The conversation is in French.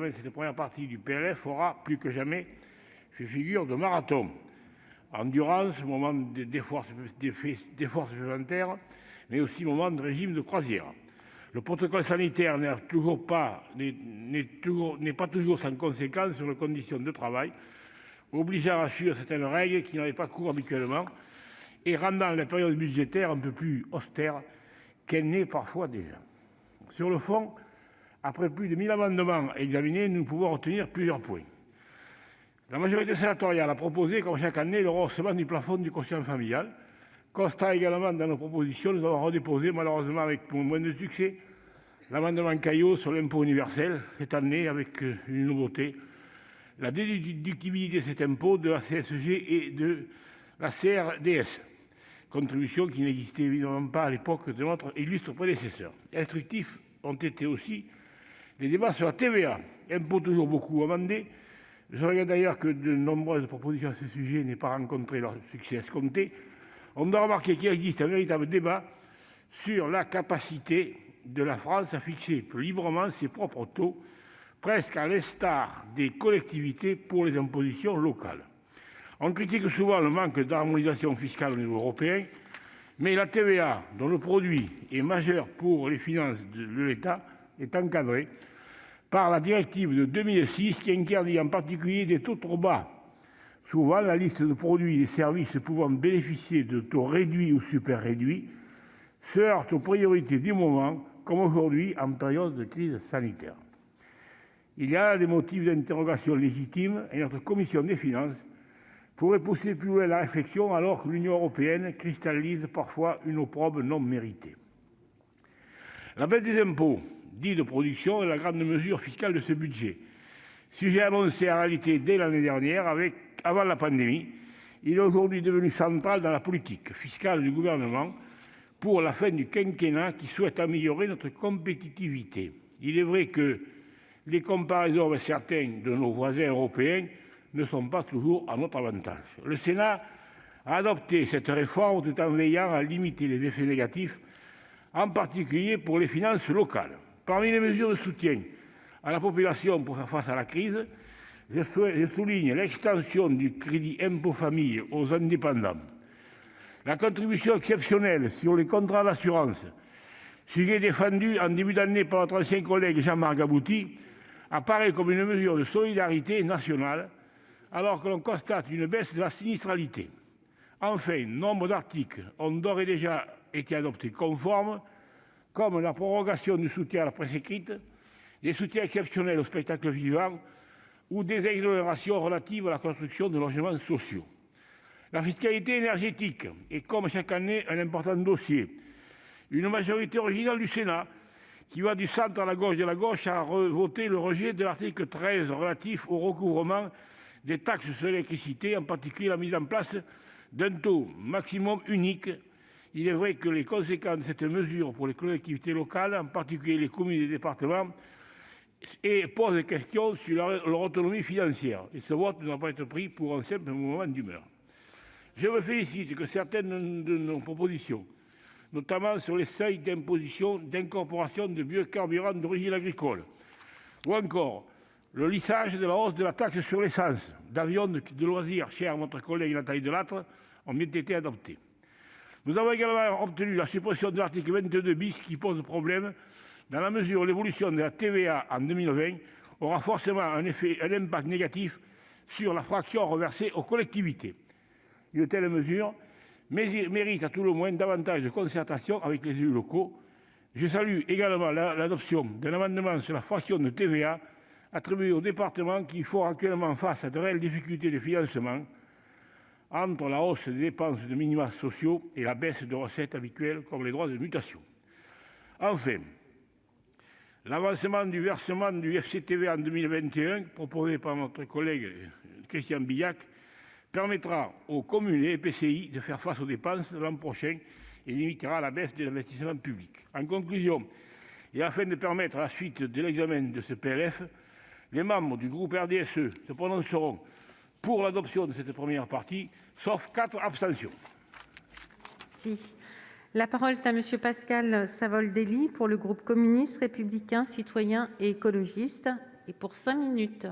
l'examen de cette première partie du PLF aura plus que jamais fait figure de marathon. Endurance, moment d'effort supplémentaire, mais aussi moment de régime de croisière. Le protocole sanitaire n'est pas toujours sans conséquence sur les conditions de travail, obligeant à suivre certaines règles qui n'avaient pas cours habituellement et rendant la période budgétaire un peu plus austère qu'elle n'est parfois déjà. Sur le fond, après plus de 1000 amendements examinés, nous pouvons retenir plusieurs points. La majorité sénatoriale a proposé, comme chaque année, le rehaussement du plafond du quotient familial. Constat également dans nos propositions, nous avons redéposé, malheureusement avec moins de succès, l'amendement Caillaux sur l'impôt universel, cette année avec une nouveauté, la déductibilité de cet impôt de la CSG et de la CRDS, contribution qui n'existait évidemment pas à l'époque de notre illustre prédécesseur. Instructifs ont été aussi les débats sur la TVA, impôt toujours beaucoup amendé. Je regrette d'ailleurs que de nombreuses propositions à ce sujet n'aient pas rencontré leur succès escompté. On doit remarquer qu'il existe un véritable débat sur la capacité de la France à fixer plus librement ses propres taux, presque à l'instar des collectivités pour les impositions locales. On critique souvent le manque d'harmonisation fiscale au niveau européen, mais la TVA, dont le produit est majeur pour les finances de l'État, est encadrée par la directive de 2006 qui interdit en particulier des taux trop bas. Souvent, la liste de produits et services pouvant bénéficier de taux réduits ou super réduits se heurte aux priorités du moment, comme aujourd'hui en période de crise sanitaire. Il y a des motifs d'interrogation légitimes et notre commission des finances pourrait pousser plus loin la réflexion alors que l'Union européenne cristallise parfois une opprobre non méritée. La baisse des impôts dits de production est la grande mesure fiscale de ce budget. Sujet annoncé en réalité dès l'année dernière, avant la pandémie, il est aujourd'hui devenu central dans la politique fiscale du gouvernement pour la fin du quinquennat qui souhaite améliorer notre compétitivité. Il est vrai que les comparaisons avec certains de nos voisins européens ne sont pas toujours à notre avantage. Le Sénat a adopté cette réforme tout en veillant à limiter les effets négatifs, en particulier pour les finances locales. Parmi les mesures de soutien à la population pour faire face à la crise, je souligne l'extension du crédit impôt famille aux indépendants. La contribution exceptionnelle sur les contrats d'assurance, sujet défendu en début d'année par notre ancien collègue Jean-Marc Gabouty, apparaît comme une mesure de solidarité nationale, alors que l'on constate une baisse de la sinistralité. Enfin, nombre d'articles ont d'ores et déjà été adoptés conformes, comme la prorogation du soutien à la presse écrite, des soutiens exceptionnels au spectacle vivant ou des exonérations relatives à la construction de logements sociaux. La fiscalité énergétique est, comme chaque année, un important dossier. Une majorité originale du Sénat, qui va du centre à la gauche de la gauche, a voté le rejet de l'article 13 relatif au recouvrement des taxes sur l'électricité, en particulier la mise en place d'un taux maximum unique. Il est vrai que les conséquences de cette mesure pour les collectivités locales, en particulier les communes et les départements, posent des questions sur leur autonomie financière. Et ce vote ne doit pas être pris pour un simple moment d'humeur. Je me félicite que certaines de nos propositions, notamment sur les seuils d'imposition d'incorporation de biocarburants d'origine agricole, ou encore le lissage de la hausse de la taxe sur l'essence d'avions de loisirs, chère à notre collègue Nathalie Delattre, ont bien été adoptées. Nous avons également obtenu la suppression de l'article 22 bis qui pose problème dans la mesure où l'évolution de la TVA en 2020 aura forcément un impact négatif sur la fraction reversée aux collectivités. Une telle mesure mérite à tout le moins davantage de concertation avec les élus locaux. Je salue également l'adoption d'un amendement sur la fraction de TVA attribuée aux départements qui font actuellement face à de réelles difficultés de financement entre la hausse des dépenses de minima sociaux et la baisse de recettes habituelles comme les droits de mutation. Enfin, l'avancement du versement du FCTV en 2021, proposé par notre collègue Christian Bilhac, permettra aux communes et EPCI de faire face aux dépenses l'an prochain et limitera la baisse de l'investissement public. En conclusion, et afin de permettre la suite de l'examen de ce PLF, les membres du groupe RDSE se prononceront pour l'adoption de cette première partie, sauf 4 abstentions. Merci. La parole est à M. Pascal Savoldelli pour le groupe communiste, républicain, citoyen et écologiste. et pour 5 minutes.